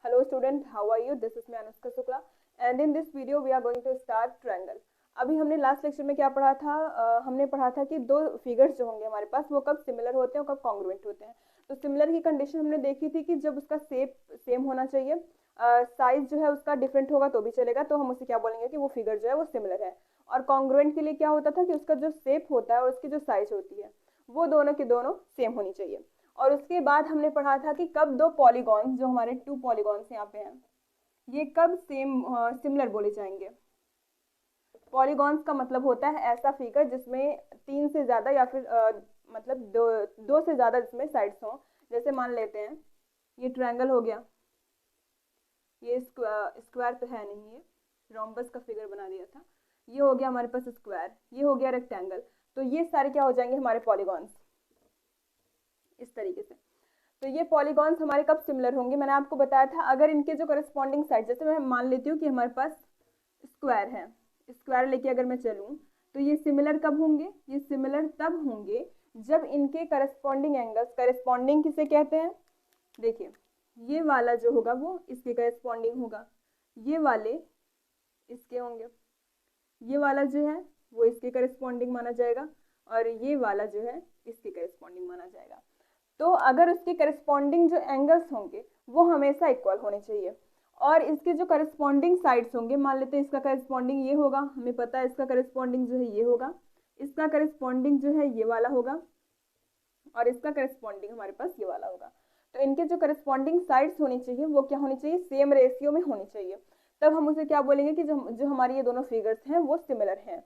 Hello student, how are you? This is me Anushka Shukla and in this video we are going to start triangle. अभी हमने last lecture में क्या पढ़ा था? हमने पढ़ा था कि दो फिगर्स जो होंगे हमारे पास वो कब सिमिलर होते हैं और कब कॉन्ग्रुएंट होते हैं। तो सिमिलर की कंडीशन हमने देखी थी कि जब उसका शेप सेम होना चाहिए, साइज जो है उसका डिफरेंट होगा तो भी चलेगा, तो हम उसे क्या बोलेंगे कि वो फिगर जो है वो सिमिलर है। और कॉन्ग्रुएंट के लिए क्या होता था कि उसका जो शेप होता है और उसकी जो साइज होती है वो दोनों की दोनों सेम होनी चाहिए। और उसके बाद हमने पढ़ा था कि कब दो पॉलीगॉन, जो हमारे टू पॉलीगॉन्स यहाँ पे हैं, ये कब सिमिलर बोले जाएंगे। पॉलीगॉन्स का मतलब होता है ऐसा फिगर जिसमें तीन से ज्यादा या फिर मतलब दो से ज्यादा जिसमें साइड्स हों। जैसे मान लेते हैं ये ट्रायंगल हो गया, ये स्क्वायर तो है नहीं, ये रोम्बस का फिगर बना दिया था। ये हो गया हमारे पास स्क्वायर, ये हो गया रेक्टेंगल। तो ये सारे क्या हो जाएंगे हमारे पॉलीगॉन्स इस तरीके से। तो ये पॉलीगॉन्स हमारे कब सिमिलर होंगे, मैंने आपको बताया था अगर इनके जो करस्पॉन्डिंग साइड, जैसे मैं मान लेती हूँ कि हमारे पास स्क्वायर है, स्क्वायर लेके अगर मैं चलूँ तो ये सिमिलर कब होंगे, ये सिमिलर तब होंगे जब इनके करस्पॉन्डिंग एंगल्स, करस्पॉन्डिंग किसे कहते हैं, देखिए ये वाला जो होगा वो इसके करस्पॉन्डिंग होगा, ये वाले इसके होंगे, ये वाला जो है वो इसके करस्पॉन्डिंग माना जाएगा और ये वाला जो है इसके करस्पॉन्डिंग माना जाएगा। तो अगर उसके करस्पॉन्डिंग जो एंगल्स होंगे वो हमेशा इक्वल होने चाहिए और इसके जो करस्पॉन्डिंग साइड्स होंगे, मान लेते हैं इसका करस्पॉन्डिंग ये होगा, हमें पता है इसका करस्पॉन्डिंग जो है ये होगा, इसका करस्पॉन्डिंग जो है ये वाला होगा और इसका करस्पॉन्डिंग हमारे पास ये वाला होगा। तो इनके जो करस्पॉन्डिंग साइड्स होनी चाहिए वो क्या होनी चाहिए, सेम रेशियो में होनी चाहिए। तब हम उसे क्या बोलेंगे कि जो हमारी ये दोनों फिगर्स हैं वो सिमिलर हैं।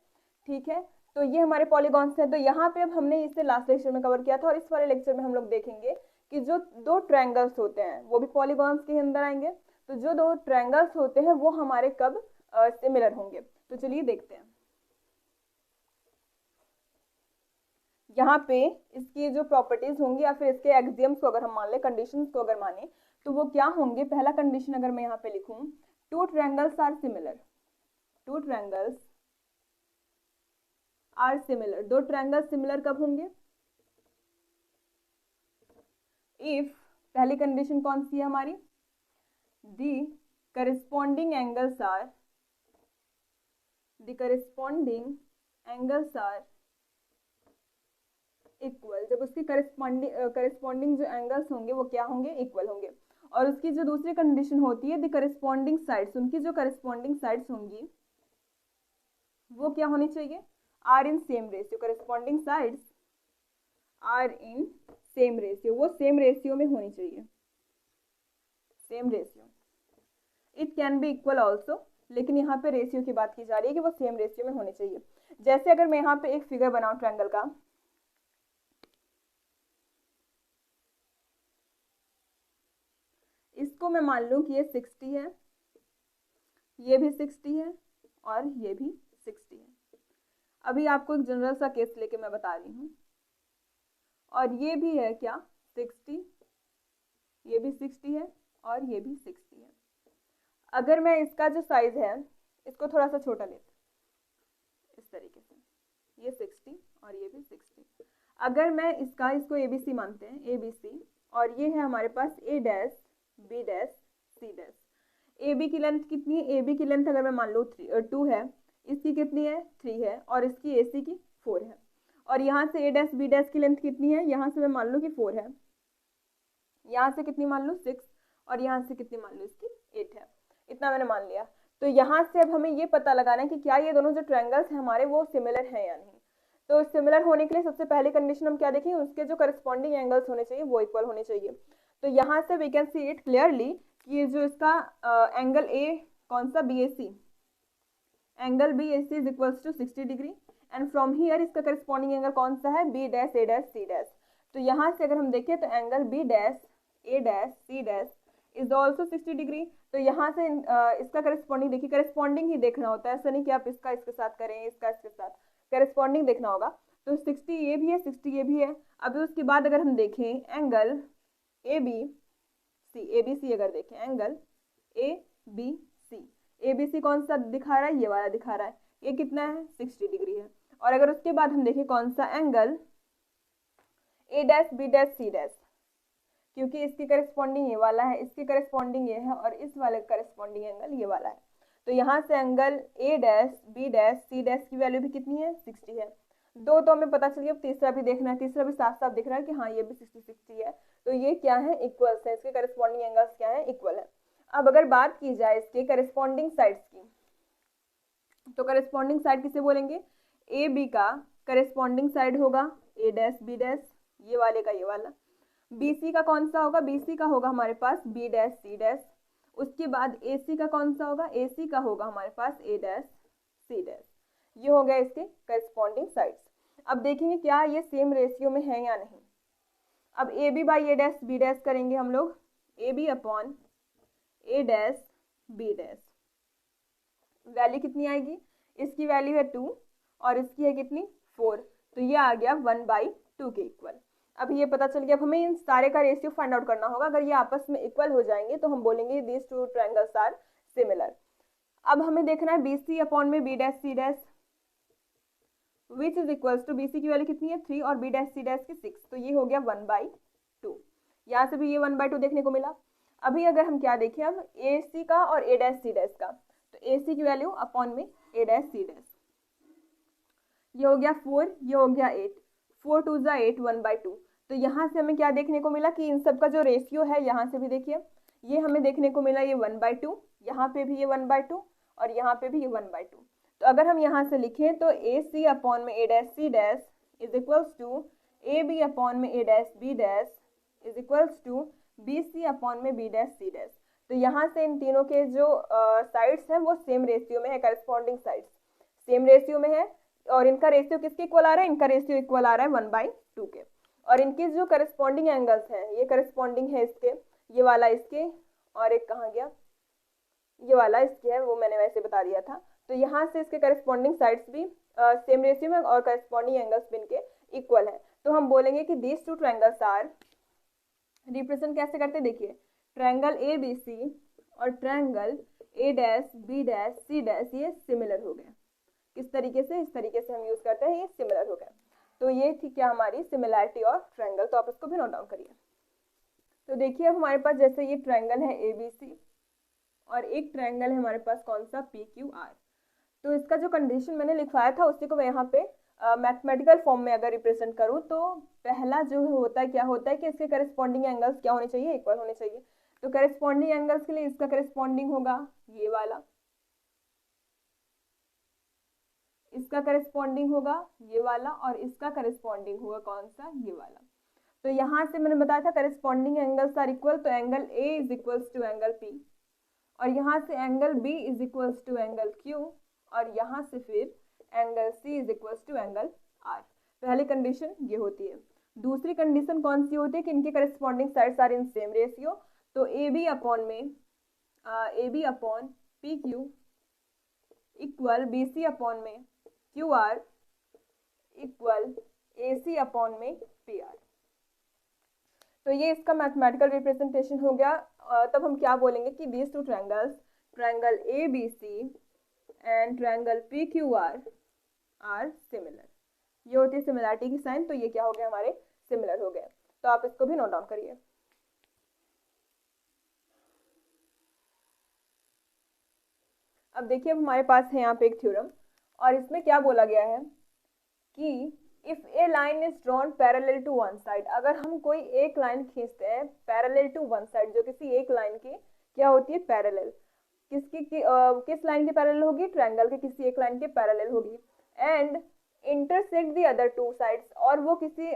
ठीक है, तो ये हमारे पॉलीगॉन्स हैं। तो यहाँ पे अब हमने इसे लास्ट लेक्चर में कवर किया था और इस वाले लेक्चर में हम लोग देखेंगे कि जो दो ट्रायंगल्स होते हैं वो भी पॉलीगॉन्स के अंदर आएंगे। तो जो दो ट्रायंगल्स होते हैं वो हमारे कब सिमिलर होंगे, तो चलिए देखते हैं। यहाँ पे इसकी जो प्रॉपर्टीज होंगी या फिर इसके एक्सियम्स को अगर हम मान ले, कंडीशंस को अगर माने, तो वो क्या होंगे। पहला कंडीशन अगर मैं यहाँ पे लिखूं, two triangles are similar, two triangles are similar, दो ट्रायंगल सिमिलर कब होंगे, इफ, पहली कंडीशन कौन सी है हमारी, the corresponding angles are, the corresponding angles are equal. जब उसकी करस्पॉन्डिंग जो एंगल्स होंगे वो क्या होंगे, इक्वल होंगे। और उसकी जो दूसरी कंडीशन होती है द करस्पॉन्डिंग साइड्स, उनकी जो करस्पॉन्डिंग साइड्स होंगी वो क्या होनी चाहिए, are in same ratio, corresponding sides are in same ratio, वो सेम रेशियो में होनी चाहिए, same ratio. It can be equal also, लेकिन यहाँ पे रेशियो की बात की जा रही है कि वो सेम रेशियो में होने चाहिए। जैसे अगर मैं यहाँ पे एक फिगर बनाऊं ट्रायंगल का, इसको मैं मान लूं कि ये 60 है, ये भी 60 है और ये भी 60 है। अभी आपको एक जनरल सा केस लेके मैं बता रही हूँ, और ये भी है क्या 60, ये भी 60 है और ये भी 60 है। अगर मैं इसका जो साइज है इसको थोड़ा सा छोटा लेते इस तरीके से, ये 60 और ये भी 60, अगर मैं इसको ABC मानते हैं, ABC, और ये है हमारे पास A dash B dash C dash. AB की लेंथ कितनी है, AB की लेंथ अगर मैं मान लूँ 2 है, इसकी कितनी है 3 है और इसकी AC की 4 है। और यहाँ से A डैश B डैश की लेंथ कितनी है, यहाँ से मैं मान लूँ कि 4 है, यहाँ से कितनी मान लूँ 6 और यहाँ से कितनी मान लूँ इसकी 8 है। इतना मैंने मान लिया। तो यहाँ से अब हमें ये पता लगाना है कि क्या ये दोनों जो ट्रायंगल्स हैं हमारे वो सिमिलर हैं या नहीं। तो सिमिलर होने के लिए सबसे पहली कंडीशन हम क्या देखेंगे, उसके जो करस्पॉन्डिंग एंगल्स होने चाहिए वो इक्वल होने चाहिए। तो यहाँ से we can see it clearly कि जो इसका एंगल ए कौन सा, BAC, angle BAC is equals to 60 degree and from here इसका करस्पॉन्डिंग एंगल कौन सा है, B dash A dash C dash. तो यहाँ से अगर हम देखें तो angle B dash A dash C dash is also 60 degree. तो यहाँ से इसका करस्पॉन्डिंग देखिए, करस्पॉन्डिंग ही देखना होता है, ऐसा नहीं कि आप इसका इसके साथ करें, इसका इसके साथ, करस्पॉन्डिंग देखना होगा। तो 60 ये भी है, 60 ये भी है। अभी उसके बाद अगर हम देखें एंगल ABC अगर देखें एंगल ABC, ABC कौन सा दिखा रहा है, ये वाला दिखा रहा है, ये कितना है 60 डिग्री है। और अगर उसके बाद हम देखें कौन सा angle A dash B dash C dash, क्योंकि इसके करस्पॉन्डिंग ये वाला है, इसके करस्पॉन्डिंग ये है और इस वाले करस्पॉन्डिंग एंगल ये वाला है। तो यहाँ से angle A dash B dash C dash की वैल्यू भी कितनी है 60 है। दो तो हमें पता चल गया, तीसरा भी देखना है, तीसरा भी साफ साफ दिख रहा है कि हाँ ये भी 60 है। तो ये क्या है इक्वल्स है, इसके करस्पॉन्डिंग एंगल्स क्या है इक्वल है। अब अगर बात की जाए इसके करस्पॉन्डिंग साइड्स की, तो करस्पॉन्डिंग साइड किसे बोलेंगे, ए बी का करस्पॉन्डिंग साइड होगा ए डैश बी डैश, ये वाले का ये वाला। बी सी का कौन सा होगा, बी सी का होगा हमारे पास बी डैश सी डैश। उसके बाद ए सी का कौन सा होगा, ए सी का होगा हमारे पास ए डैश सी डैश। ये हो गया इसके करस्पॉन्डिंग साइड्स। अब देखेंगे क्या ये सेम रेशियो में है या नहीं। अब A B by A dash B dash करेंगे हम लोग, A B upon A dash B dash, value कितनी आएगी, इसकी वैल्यू है 2 और इसकी है कितनी 4, तो ये आ गया 1/2 के इक्वल। अब ये पता चल गया, अब हमें इन सारे का रेशियो फाइंड आउट करना होगा। अगर ये आपस में इक्वल हो जाएंगे तो हम बोलेंगे these two triangles are similar. अब हमें देखना है बी सी अपॉन में B dash C dash which is equals to, B C की वैल्यू कितनी है 3 और बी डैश सी डैश की 6, तो ये हो गया 1/2। यहाँ से भी ये 1/2 देखने को मिला। अभी अगर हम क्या देखें अब ए सी का और ए डैश सी डैश का, तो ए सी की वैल्यू अपॉन में ए डैश सी डैश, ये हो गया 4, ये हो गया 8, 4 2 जा 8 1/2। तो यहाँ से हमें क्या देखने को मिला कि इन सब का जो रेशियो है, यहाँ से भी देखिए ये हमें देखने को मिला ये 1/2, यहाँ पे भी ये 1/2 और यहाँ पे भी ये 1/2। तो अगर हम यहाँ से लिखें तो ए सी अपॉन में A dash C dash is equals to A B upon में A dash B dash is equals to B C upon में बी डैश सी डैश। तो यहाँ से इन तीनों के जो साइड्स हैं वो सेम रेशियो में है, करस्पॉन्डिंग साइड्स सेम रेशियो में है। और इनका रेशियो किसके इक्वल आ रहा है, इनका रेशियो इक्वल आ रहा है 1/2 के। और इनके जो करस्पॉन्डिंग एंगल्स हैं, ये करस्पॉन्डिंग है इसके, ये वाला इसके और एक कहाँ गया, ये वाला इसके है, वो मैंने वैसे बता दिया था। तो यहाँ से इसके करस्पॉन्डिंग साइड्स भी सेम रेशियो में और करस्पॉन्डिंग एंगल्स भी इनके इक्वल है। तो हम बोलेंगे कि these two triangles are, represent कैसे करते देखिए, ट्रायंगल ए बी सी और triangle A dash B dash C dash ये सिमिलर हो गए। किस तरीके से, इस तरीके से हम यूज करते हैं, ये सिमिलर हो गए। तो ये थी क्या हमारी सिमिलैरिटी ऑफ ट्रायंगल, तो आप इसको भी नोट डाउन करिए। तो देखिए अब हमारे पास जैसे ये ट्रायंगल है ए बी सी और एक ट्रायंगल है हमारे पास कौन सा पी क्यू आर। तो इसका जो कंडीशन मैंने लिखवाया था उसी को मैं यहाँ पे मैथमेटिकल फॉर्म में अगर रिप्रेजेंट करूँ, तो पहला जो होता है क्या होता है कि इसके करस्पॉन्डिंग एंगल्स क्या होने चाहिए, इक्वल होने चाहिए। तो करस्पॉन्डिंग एंगल्स के लिए इसका करस्पॉन्डिंग होगा ये वाला, इसका करस्पॉन्डिंग होगा ये वाला और इसका करस्पॉन्डिंग होगा कौन सा, ये वाला। तो यहाँ से मैंने बताया था करस्पॉन्डिंग एंगल्स आर इक्वल, तो angle A is equals to angle P और यहाँ से angle B is equals to angle Q और यहाँ से फिर angle C is equals to angle R. पहली कंडीशन ये होती है। दूसरी कंडीशन कौन सी होती है कि इनके corresponding sides are in same ratio. तो ए बी अपॉन में A B upon P Q equal B C upon में Q R equal A C upon में पी आर। तो ये इसका मैथमेटिकल रिप्रेजेंटेशन हो गया। तब हम क्या बोलेंगे कि these two triangles, triangle A B C and triangle P Q R similar. ये होती है सिमिलरिटी की साइन, तो ये क्या हो गया हमारे सिमिलर हो गए। तो आप इसको भी नोट डाउन करिए। अब देखिए अब हमारे पास है यहाँ पे एक थ्योरम और इसमें क्या बोला गया है कि if a line is drawn parallel to one side, अगर हम कोई एक लाइन खींचते हैं पैरेलल टू वन साइड, जो किसी एक लाइन की क्या होती है पैरेलल, किस लाइन के पैरेलल होगी, ट्रायंगल के किसी एक लाइन के पैरेलल होगी, and intersect the other two sides, और वो किसी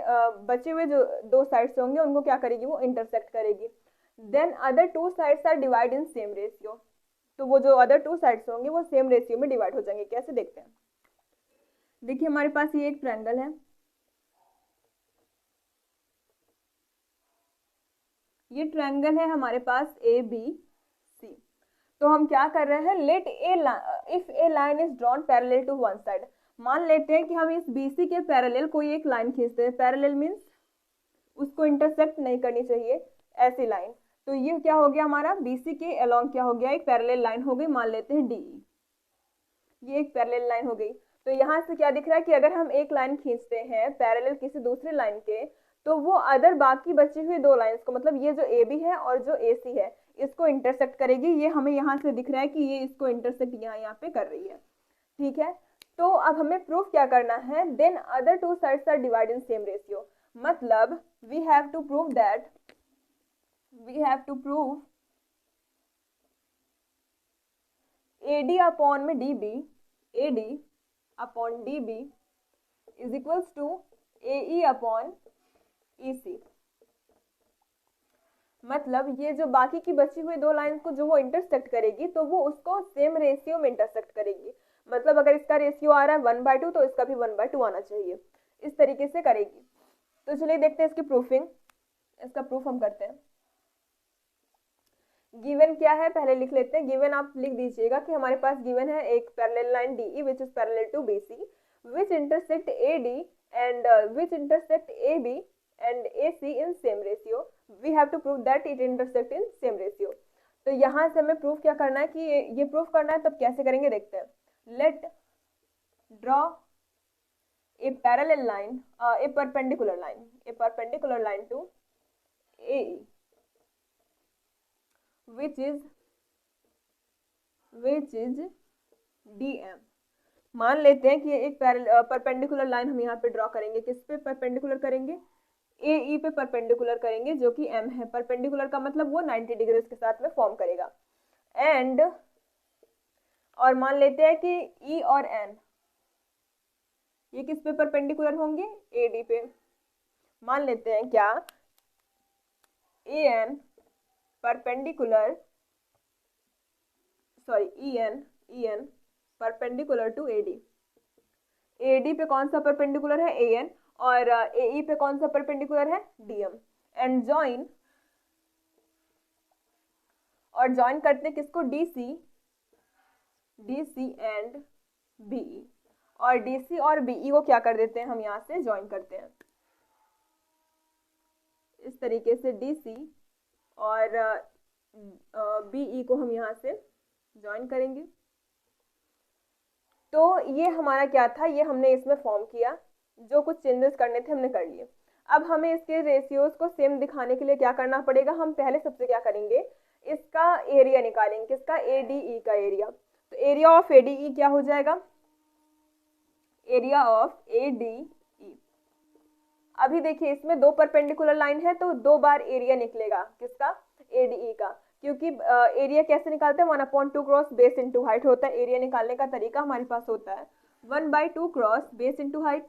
बचे हुए जो दो साइड्स होंगे उनको क्या करेगी, वो इंटरसेक्ट करेगी। Then other two sides are divide in same ratio, तो वो जो अदर टू साइड्स होंगे वो सेम रेशियो में डिवाइड हो जाएंगे। कैसे देखते हैं, देखिए हमारे पास ये एक ट्रायंगल है, ये ट्रायंगल है हमारे पास ए बी सी। तो हम क्या कर रहे हैं, let a if a line is drawn parallel to one side, मान लेते हैं कि हम इस BC के पैरेलल कोई एक लाइन खींचते हैं, पैरेलल मीन्स उसको इंटरसेक्ट नहीं करनी चाहिए ऐसी लाइन। तो ये क्या हो गया हमारा BC के अलोंग क्या हो गया, एक पैरेलल लाइन हो गई, मान लेते हैं DE, ये एक पैरेलल लाइन हो गई। तो यहाँ से क्या दिख रहा है कि अगर हम एक लाइन खींचते हैं पैरेलल किसी दूसरे लाइन के, तो वो अदर बाकी बची हुई दो लाइंस को, मतलब ये जो ए बी है और जो ए सी है, इसको इंटरसेक्ट करेगी। ये हमें यहाँ से दिख रहा है कि ये इसको इंटरसेक्ट यहाँ पे कर रही है, ठीक है। तो अब हमें प्रूफ क्या करना है, then other two sides are divide in same ratio, मतलब we have to prove AD upon में DB, AD upon DB is equals to AE upon EC। मतलब ये जो बाकी की बची हुई दो लाइन को जो वो इंटरसेक्ट करेगी, तो वो उसको सेम रेशियो में इंटरसेक्ट करेगी। मतलब अगर इसका रेशियो आ रहा है 1/2 तो इसका भी 1/2 आना चाहिए, इस तरीके से करेगी। तो चलिए देखते हैं इसकी प्रूफिंग, इसका प्रूफ हम करते हैं। गिवन क्या है पहले लिख लेते हैं। गिवन आप लिख दीजिएगा कि हमारे पास गिवन है एक parallel line DE which is parallel to BC which intersect AD and which intersect AB and AC in same ratio. We have to prove that it intersect in same ratio. तो यहाँ से हमें proof क्या करना है कि ये proof करना है, तब कैसे करेंगे देखते हैं। Let draw a parallel line, a perpendicular line to AE, which is DM। मान लेते हैं कि एक परपेंडिकुलर लाइन हम यहाँ पे ड्रॉ करेंगे। किस पे परपेंडिकुलर करेंगे, AE पे परपेंडिकुलर करेंगे, जो कि M है। परपेंडिकुलर का मतलब वो 90 डिग्री के साथ में फॉर्म करेगा। एंड और मान लेते हैं कि E और N ये किस पे परपेंडिकुलर होंगे, AD पे। मान लेते हैं क्या, EN perpendicular to AD। AD पे कौन सा परपेंडिकुलर है, AN, और AE पे कौन सा परपेंडिकुलर है, DM। एंड ज्वाइन करते हैं किसको, DC एंड BE। और DC और BE को क्या कर देते हैं, हम यहाँ से ज्वाइन करते हैं। इस तरीके से DC और BE को हम यहाँ से ज्वाइन करेंगे। तो ये हमारा क्या था, ये हमने इसमें फॉर्म किया, जो कुछ चेंजेस करने थे हमने कर लिए। अब हमें इसके रेशियोज को सेम दिखाने के लिए क्या करना पड़ेगा, हम पहले सबसे क्या करेंगे, इसका एरिया निकालेंगे। किसका, ADE का एरिया। तो एरिया ऑफ ADE क्या हो जाएगा, एरिया ऑफ ADE। अभी देखिए इसमें दो परपेंडिकुलर लाइन है तो दो बार एरिया निकलेगा, किसका, ADE का। क्योंकि एरिया कैसे निकालते हैं, 1/2 क्रॉस बेस इंटू हाइट होता है। एरिया निकालने का तरीका हमारे पास होता है 1/2 क्रॉस बेस इंटू हाइट।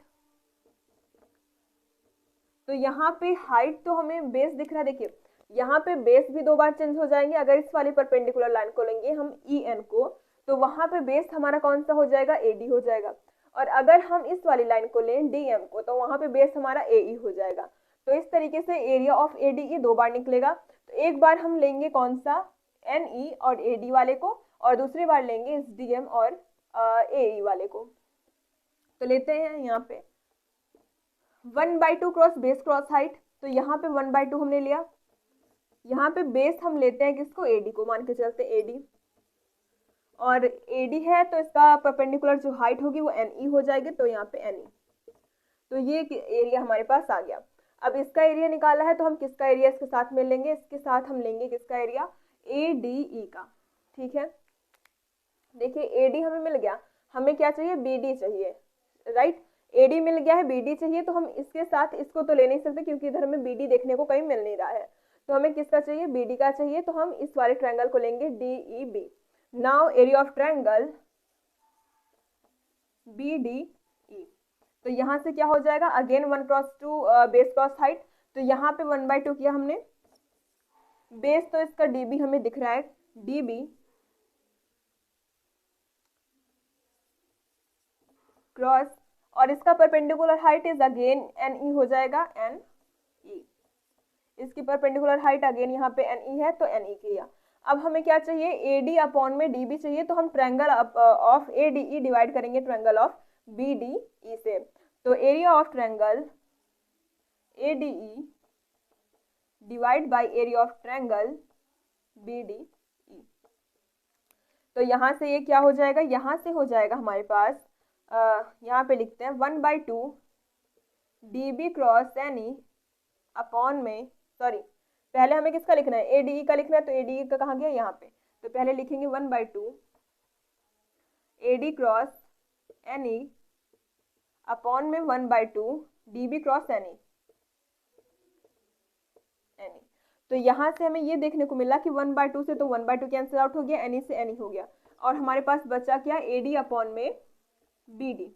तो यहाँ पे हाइट तो हमें बेस दिख रहा है, देखिए यहाँ पे बेस भी दो बार चेंज हो जाएंगे। अगर इस वाली परपेंडिकुलर लाइन को लेंगे हम EN को, तो वहां पे बेस हमारा कौन सा हो जाएगा, AD हो जाएगा। और अगर हम इस वाली लाइन को लें DM को, तो वहां पे बेस हमारा AE हो जाएगा। तो इस तरीके से एरिया ऑफ ADE दो बार निकलेगा। तो एक बार हम लेंगे कौन सा, NE और AD वाले को, और दूसरी बार लेंगे इस DM और AE वाले को। तो लेते हैं यहाँ पे 1/2 क्रॉस बेस क्रॉस हाइट। तो यहाँ पे 1/2 हमने लिया। यहाँ पे बेस हम लेते हैं किसको, AD को, मान के चलते AD। और AD है तो इसका परपेंडिकुलर जो हाइट होगी वो NE हो जाएगी, तो यहाँ पे NE। तो ये एरिया हमारे पास आ गया। अब इसका एरिया निकाला है तो हम किसका एरिया इसके साथ में लेंगे, इसके साथ हम लेंगे किसका एरिया, ADE का। ठीक है, देखिए AD हमें मिल गया, हमें क्या चाहिए, BD चाहिए, राइट। AD मिल गया है, BD चाहिए, तो हम इसके साथ इसको तो ले नहीं सकते क्योंकि इधर हमें BD देखने को कहीं मिल नहीं रहा है। तो हमें किसका चाहिए, BD का चाहिए। तो हम इस वाले ट्रायंगल को लेंगे DEB। Now area of triangle BDE। तो यहाँ से क्या हो जाएगा, अगेन 1/2 बेस क्रॉस हाइट। तो यहाँ पे 1/2 किया हमने, बेस तो इसका DB हमें दिख रहा है, DB क्रॉस, और इसका perpendicular height is again NE हो जाएगा, NE। इसकी परपेंडिकुलर हाइट अगेन यहाँ पे NE है तो NE किया। अब हमें क्या चाहिए, AD अपॉन में DB चाहिए। तो हम ट्रायंगल ऑफ ADE डिवाइड करेंगे ट्रायंगल ऑफ BDE से। तो area of triangle ADE divide by area of triangle BDE। तो यहाँ से ये क्या हो जाएगा, यहाँ से हो जाएगा हमारे पास, यहाँ पे लिखते हैं 1/2 DB क्रॉस NE अपॉन में, सॉरी पहले हमें किसका लिखना है, ADE का लिखना है, तो ADE का कहाँ गया, यहाँ पे, तो पहले लिखेंगे 1/2 AD क्रॉस NE अपॉन में 1/2 DB क्रॉस NE। तो यहाँ से हमें ये देखने को मिला कि 1/2 से तो 1/2 कैंसिल आउट हो गया, NE से NE हो गया, और हमारे पास बचा क्या, AD अपॉन में BD।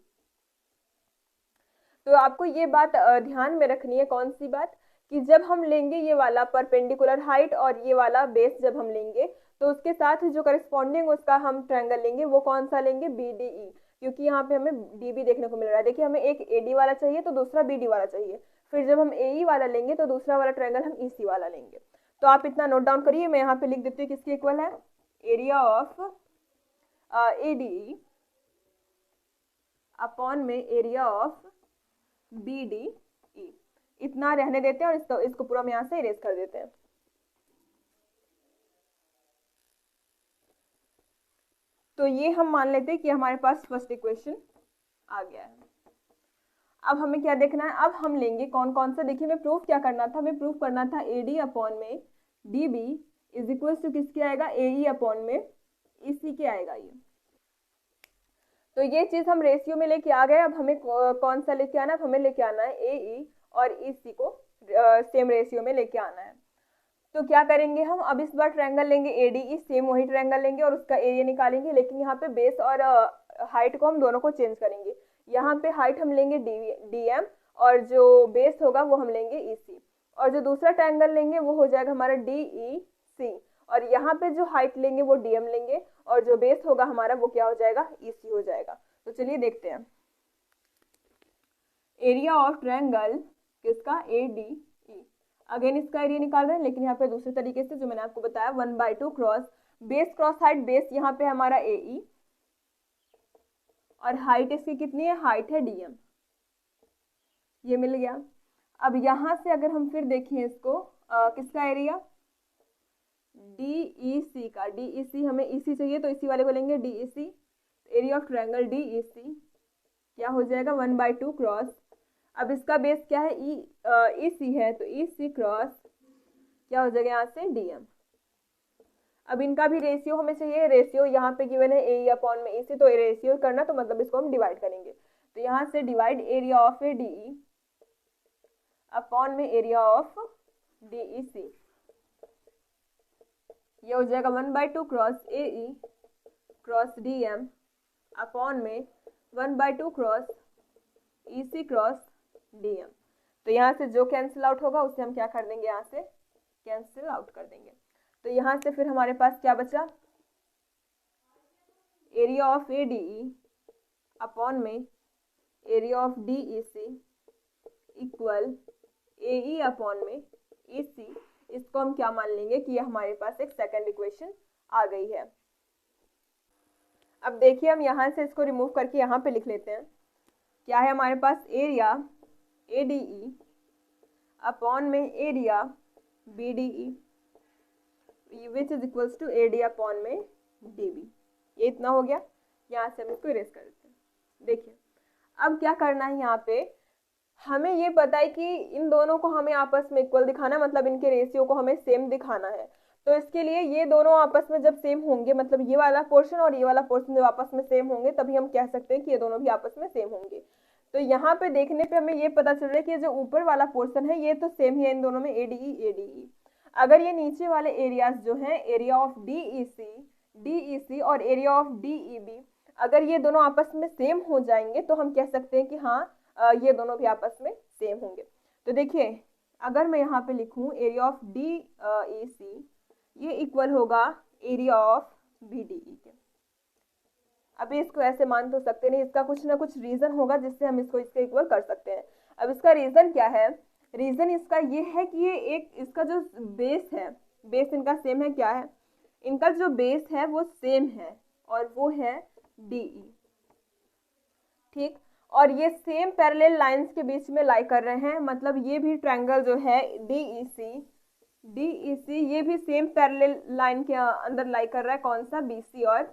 तो आपको ये बात ध्यान में रखनी है, कौन सी बात, कि जब हम लेंगे ये वाला परपेंडिकुलर हाइट और ये वाला बेस जब हम लेंगे, तो उसके साथ जो करस्पॉन्डिंग उसका हम ट्रायंगल लेंगे वो कौन सा लेंगे, BDE, क्योंकि यहाँ पे हमें DB देखने को मिल रहा है। देखिए हमें एक AD वाला चाहिए तो दूसरा BD वाला चाहिए, फिर जब हम AE वाला लेंगे तो दूसरा वाला ट्रायंगल हम EC वाला लेंगे। तो आप इतना नोट डाउन करिए, मैं यहाँ पे लिख देती हूँ किसके इक्वल है, एरिया ऑफ ADE अपॉन में एरिया ऑफ BDE। इतना रहने देते हैं और इसको पूरा हम यहाँ से इरेज कर देते हैं। तो ये हम मान लेते हैं कि हमारे पास फर्स्ट इक्वेशन आ गया है। अब हमें क्या देखना है, अब हम लेंगे कौन कौन सा, देखिए हमें प्रूफ क्या करना था, हमें प्रूफ करना था AD अपॉन में DB इज इक्वल टू किसके आएगा, AE अपॉन में EC के आएगा ये। तो ये चीज हम रेशियो में लेके आ गए। अब हमें कौन सा लेके आना है, हमें लेके आना है AE और EC को सेम रेशियो में लेके आना है। तो क्या करेंगे हम, अब इस बार ट्रायंगल लेंगे ADE, सेम वही ट्रायंगल लेंगे और उसका एरिया निकालेंगे, लेकिन यहाँ पे बेस और हाइट को हम दोनों को चेंज करेंगे। यहाँ पे हाइट हम लेंगे DM और जो बेस होगा वो हम लेंगे EC, और जो दूसरा ट्रायंगल लेंगे वो हो जाएगा हमारा DEC, और यहाँ पे जो हाइट लेंगे वो DM लेंगे और जो बेस होगा हमारा वो क्या हो जाएगा, EC हो जाएगा। तो चलिए देखते हैं, एरिया ऑफ ट्रायंगल किसका, ADE, अगेन इसका एरिया निकाल रहे हैं, लेकिन यहाँ पे दूसरे तरीके से जो मैंने आपको बताया 1/2 cross base cross height, base यहाँ पे हमारा AE और हाइट इसकी कितनी है, हाइट है DM, ये मिल गया। अब यहाँ से अगर हम फिर देखें इसको किसका एरिया, DEC का, DEC हमें EC चाहिए तो इसी वाले को लेंगे DEC, area of triangle DEC क्या हो जाएगा, 1/2 क्रॉस, अब इसका बेस क्या है, EC है, तो EC क्रॉस क्या हो जाएगा यहाँ से DM। अब इनका भी रेशियो हमें चाहिए, रेशियो यहाँ पे गिवन है AE अपॉन में EC, तो रेशियो करना तो मतलब इसको हम डिवाइड करेंगे, तो यहाँ से divide area of ADE upon में एरिया ऑफ DEC, ये हो जाएगा 1/2 cross AE cross DM upon में 1/2 क्रॉस EC क्रॉस DM। तो यहाँ से जो कैंसिल आउट होगा उसे हम क्या कर देंगे, यहाँ से कैंसिल आउट कर देंगे। तो यहाँ से फिर हमारे पास क्या बचा, एरिया ऑफ ADE अपॉन में area of DEC equal AE upon में EC। इसको हम क्या मान लेंगे कि ये हमारे पास एक सेकंड इक्वेशन आ गई है। अब देखिए हम यहाँ से इसको रिमूव करके यहाँ पे लिख लेते हैं, क्या है हमारे पास, एरिया ADE अपॉन में area BDE which is equals to AD upon में DB। ये इतना हो गया, यहाँ से हम इसको इरेज कर देते हैं। देखिए अब क्या करना है, यहाँ पे हमें ये पता है कि इन दोनों को हमें आपस में इक्वल दिखाना है, मतलब इनके रेशियो को हमें सेम दिखाना है। तो इसके लिए ये दोनों आपस में जब सेम होंगे, मतलब ये वाला पोर्शन और ये वाला पोर्शन जब आपस में सेम होंगे, तभी हम कह सकते हैं कि ये दोनों भी आपस में सेम होंगे। तो यहाँ पे देखने पे हमें ये पता चल रहा है कि जो ऊपर वाला पोर्शन है ये तो सेम ही है इन दोनों में, ADE। अगर ये नीचे वाले एरियाज जो हैं, एरिया ऑफ DEC और एरिया ऑफ DEB, अगर ये दोनों आपस में सेम हो जाएंगे तो हम कह सकते हैं कि हाँ ये दोनों भी आपस में सेम होंगे। तो देखिए अगर मैं यहाँ पे लिखूँ एरिया ऑफ DEC, ये इक्वल होगा एरिया ऑफ BDE के। अभी इसको ऐसे मान तो सकते नहीं, इसका कुछ ना कुछ रीजन होगा जिससे हम इसको इसके इक्वल कर सकते हैं। अब इसका रीजन क्या है, रीजन इसका ये है कि ये एक इसका जो बेस है, बेस इनका सेम है, क्या है, इनका जो बेस है वो सेम है और वो है DE, ठीक। और ये सेम पैरेलल लाइंस के बीच में लाई कर रहे हैं, मतलब ये भी ट्रायंगल जो है DEC ये भी सेम पैरेलल लाइन के अंदर लाई कर रहा है, कौन सा, BC और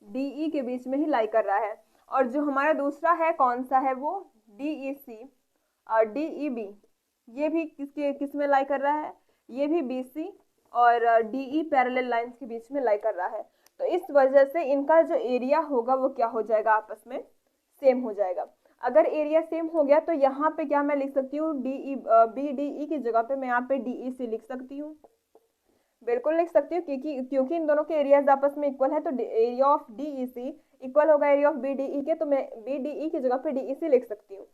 DE के बीच में ही लाई कर रहा है। और जो हमारा दूसरा है कौन सा है, वो DEC और DEB, ये भी किस में लाई कर रहा है, ये भी BC और DE पैरेलल लाइंस के बीच में लाई कर रहा है। तो इस वजह से इनका जो एरिया होगा वो क्या हो जाएगा, आपस में सेम हो जाएगा। अगर एरिया सेम हो गया तो यहाँ पे क्या मैं लिख सकती हूँ, BDE की जगह पे मैं यहाँ पे DEC लिख सकती हूँ, बिल्कुल लिख सकती हूँ, क्योंकि इन दोनों के एरियाज आपस में इक्वल है। तो एरिया ऑफ DEC इक्वल होगा एरिया ऑफ BDE के, तो मैं BDE की जगह पे DEC लिख सकती हूँ।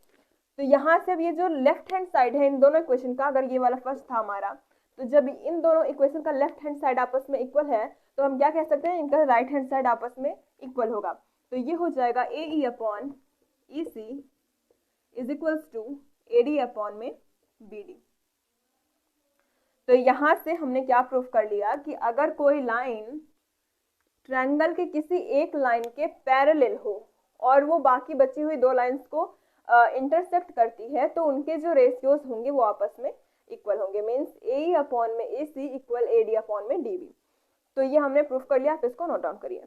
तो यहाँ से अब ये जो लेफ्ट हैंड साइड है इन दोनों इक्वेशन का, अगर ये वाला फर्स्ट था हमारा, तो जब इन दोनों इक्वेशन का लेफ्ट हैंड साइड आपस में इक्वल है तो हम क्या कह सकते हैं, इनका राइट हैंड साइड आपस में इक्वल होगा। तो ये हो जाएगा AE upon EC is equals to AD upon में BD। तो यहाँ से हमने क्या प्रूफ कर लिया कि अगर कोई लाइन ट्रायंगल के किसी एक लाइन के पैरेलल हो और वो बाकी बची हुई दो लाइंस को इंटरसेक्ट करती है तो उनके जो रेशियोज होंगे वो आपस में इक्वल होंगे, मीन्स AE अपॉन में AC इक्वल AD अपॉन में DB। तो ये हमने प्रूफ कर लिया, आप इसको नोट डाउन करिए।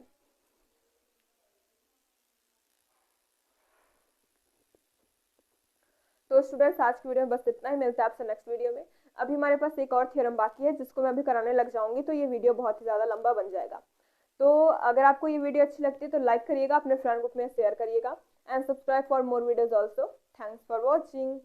तो स्टूडेंट्स आज की वीडियो में बस इतना ही, मिलते हैं आपसे नेक्स्ट वीडियो में। अभी हमारे पास एक और थ्योरम बाकी है जिसको मैं अभी कराने लग जाऊंगी, तो ये वीडियो बहुत ही ज़्यादा लंबा बन जाएगा। तो अगर आपको ये वीडियो अच्छी लगती है तो लाइक करिएगा, अपने फ्रेंड ग्रुप में शेयर करिएगा, and subscribe for more videos also. Thanks for watching.